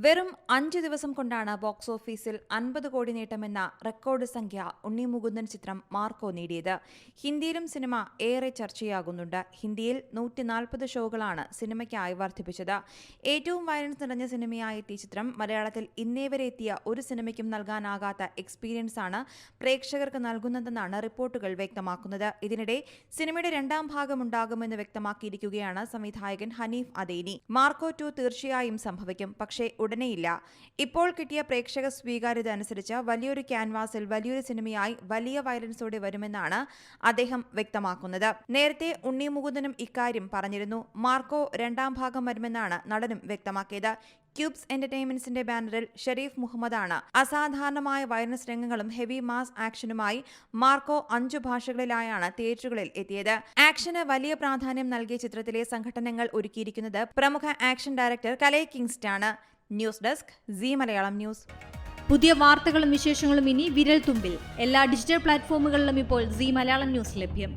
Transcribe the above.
വെറും 5 ദിവസം കൊണ്ടാണ് ബോക്സ് ഓഫീസിൽ 50 കോടി നേട്ടമെന്ന റെക്കോർഡ് സംഖ്യ ഉണ്ണി മുകുന്ദൻ ചിത്രം മാർക്കോ നേടിയത്. ഹിന്ദിയിലും സിനിമ ഏറെ ചർച്ചയാകുന്നുണ്ട്. ഹിന്ദിയിൽ 140 ഷോകളാണ് സിനിമയ്ക്കായി വർദ്ധിപ്പിച്ചത്. ഏറ്റവും വയലൻസ് നിറഞ്ഞ സിനിമയായി എത്തിയ ചിത്രം മലയാളത്തിൽ ഇന്നേവരെ എത്തിയ ഒരു സിനിമയ്ക്കും നൽകാനാകാത്ത എക്സ്പീരിയൻസ് ആണ് പ്രേക്ഷകർക്ക് നൽകുന്നതെന്നാണ് റിപ്പോർട്ടുകൾ വ്യക്തമാക്കുന്നത്. ഇതിനിടെ സിനിമയുടെ രണ്ടാം ഭാഗം ഉണ്ടാകുമെന്ന് വ്യക്തമാക്കിയിരിക്കുകയാണ് സംവിധായകൻ ഹനീഫ് അദേനി. മാർക്കോ 2 തീർച്ചയായും സംഭവിക്കും, പക്ഷേ ഉടനെയില്ല. ഇപ്പോൾ കിട്ടിയ പ്രേക്ഷക സ്വീകാര്യത അനുസരിച്ച് വലിയൊരു ക്യാൻവാസിൽ വലിയൊരു സിനിമയായി വലിയ വയലൻസോടെ വരുമെന്നാണ് അദ്ദേഹം വ്യക്തമാക്കുന്നത്. നേരത്തെ ഉണ്ണി മുകുന്ദനും ഇക്കാര്യം പറഞ്ഞിരുന്നു. മാർക്കോ രണ്ടാം ഭാഗം വരുമെന്നാണ് നടനും വ്യക്തമാക്കിയത്. ക്യൂബ്സ് എന്റർടൈൻമെന്റ്സിന്റെ ബാനറിൽ ഷെരീഫ് മുഹമ്മദാണ് അസാധാരണമായ വയലൻസ് രംഗങ്ങളും ഹെവി മാസ് ആക്ഷനുമായി മാർക്കോ 5 ഭാഷകളിലായാണ് തിയേറ്ററുകളിൽ എത്തിയത്. ആക്ഷന് വലിയ പ്രാധാന്യം നൽകിയ ചിത്രത്തിലെ സംഘട്ടനങ്ങൾ ഒരുക്കിയിരിക്കുന്നത് പ്രമുഖ ആക്ഷൻ ഡയറക്ടർ കലൈ കിങ്സ്റ്റാണ്. News desk Zee Malayalam news. പുതിയ വാർത്തകളും വിശേഷങ്ങളും ഇനി വിരൽ തുമ്പിൽ. എല്ലാ ഡിജിറ്റൽ പ്ലാറ്റ്ഫോമുകളിലും ഇപ്പോൾ സീ മലയാളം ന്യൂസ് ലഭ്യം.